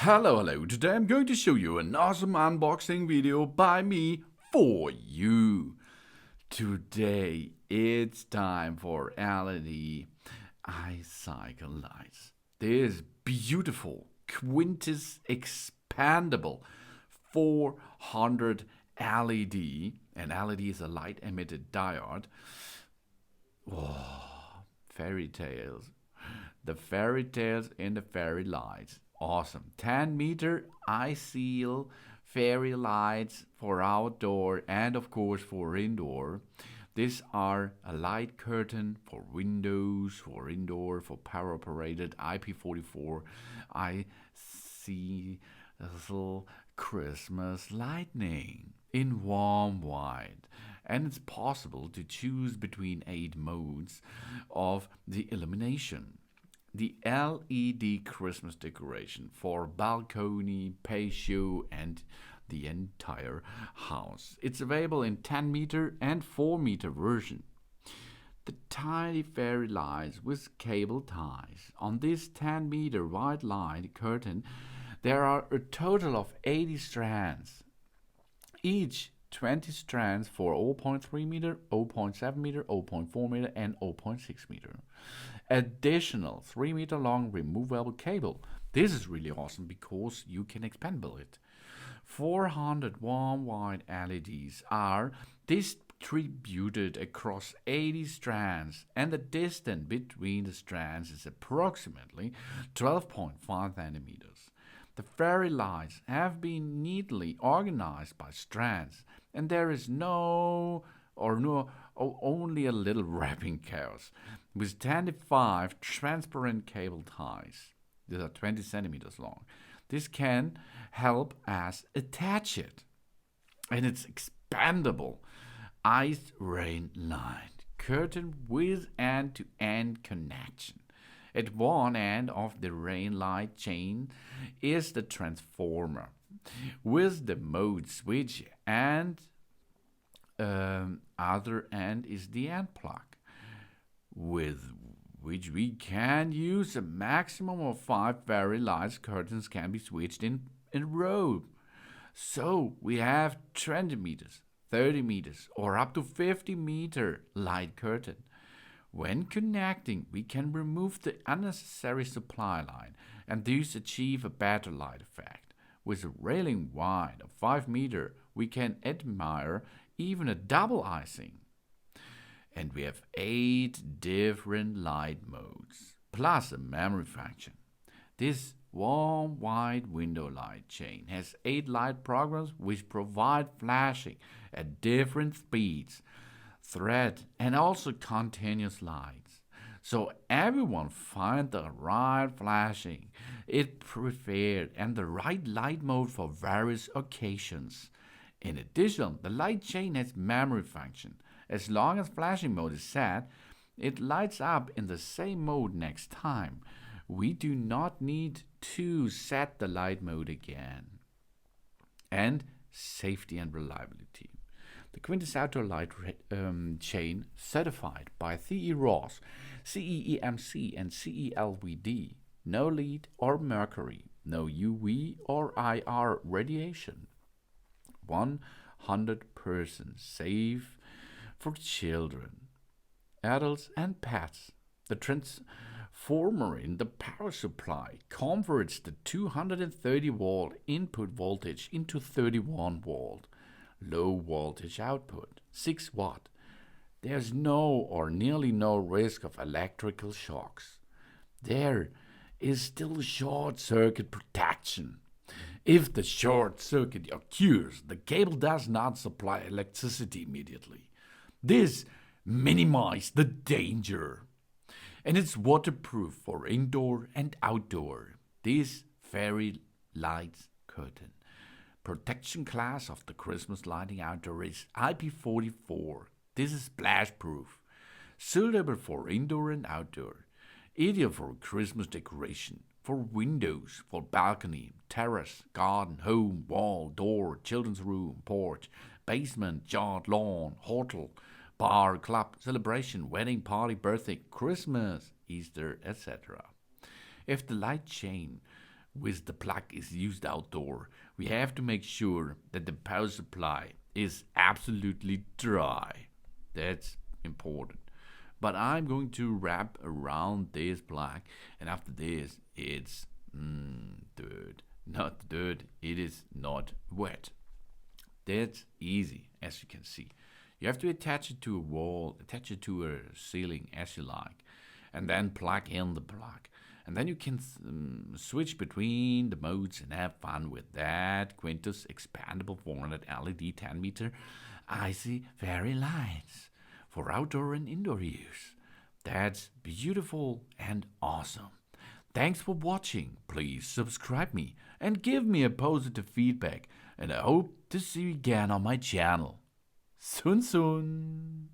Hello. Today I'm going to show you an awesome unboxing video by me for you. Today it's time for LED Icicle lights. This beautiful Quntis Expandable 400 LED, and LED is a light emitted diode. Oh, fairy tales. The fairy tales in the fairy lights. Awesome. 10-meter Icicle fairy lights for outdoor and of course for indoor. These are a light curtain for windows, for indoor, for power operated IP44 Icicle Christmas lightning in warm white. And it's possible to choose between 8 modes of the illumination. The LED Christmas decoration for balcony, patio, and the entire house. It's available in 10-meter and 4-meter version. The tiny fairy lights with cable ties. On this 10-meter white light curtain, there are a total of 80 strands. Each 20 strands for 0.3 meter, 0.7 meter, 0.4 meter, and 0.6 meter. Additional 3 meter long removable cable. This is really awesome because you can expandable it. 400 warm white LEDs are distributed across 80 strands, and the distance between the strands is approximately 12.5 centimeters. The fairy lights have been neatly organized by strands, and there is only a little wrapping chaos. With 25 transparent cable ties, these are 20 centimeters long, this can help us attach it. And it's expandable ice rain light curtain with end-to-end connection. At one end of the rain light chain is the transformer with the mode switch, and other end is the end plug, with which we can use a maximum of 5 fairy lights. Curtains can be switched in a row. So we have 20 meters, 30 meters, or up to 50-meter light curtain. When connecting, we can remove the unnecessary supply line and thus achieve a better light effect. With a railing wide of 5 meters, we can admire even a double icing. And we have 8 different light modes, plus a memory function. This warm white window light chain has 8 light programs which provide flashing at different speeds, thread, and also continuous lights. So everyone find the right flashing it preferred and the right light mode for various occasions. In addition, the light chain has memory function. As long as flashing mode is set, it lights up in the same mode next time. We do not need to set the light mode again. And safety and reliability. The Quntis outdoor light chain certified by CE RoHS, CEEMC, and CELVD. No lead or mercury, no UV or IR radiation. 100% safe for children, adults, and pets. The transformer in the power supply converts the 230-volt input voltage into 31-volt low voltage output, 6 watt. There's no or nearly no risk of electrical shocks. There is still short circuit protection. If the short circuit occurs, the cable does not supply electricity immediately. This minimizes the danger. And it's waterproof for indoor and outdoor. This fairy lights curtain. Protection class of the Christmas lighting outdoor is IP44. This is splash proof. Suitable for indoor and outdoor. Ideal for Christmas decoration, for windows, for balcony, terrace, garden, home, wall, door, children's room, porch, basement, yard, lawn, hotel, bar, club, celebration, wedding, party, birthday, Christmas, Easter, etc. If the light chain with the plug is used outdoor, we have to make sure that the power supply is absolutely dry. That's important. But I'm going to wrap around this plug, and after this, it's dirt. Not dirt, it is not wet. That's easy, as you can see. You have to attach it to a wall, attach it to a ceiling as you like, and then plug in the plug. And then you can switch between the modes and have fun with that Quntis Expandable 400 LED 10 meter icy fairy lights for outdoor and indoor use. That's beautiful and awesome. Thanks for watching. Please subscribe me and give me a positive feedback. And I hope to see you again on my channel. Soon.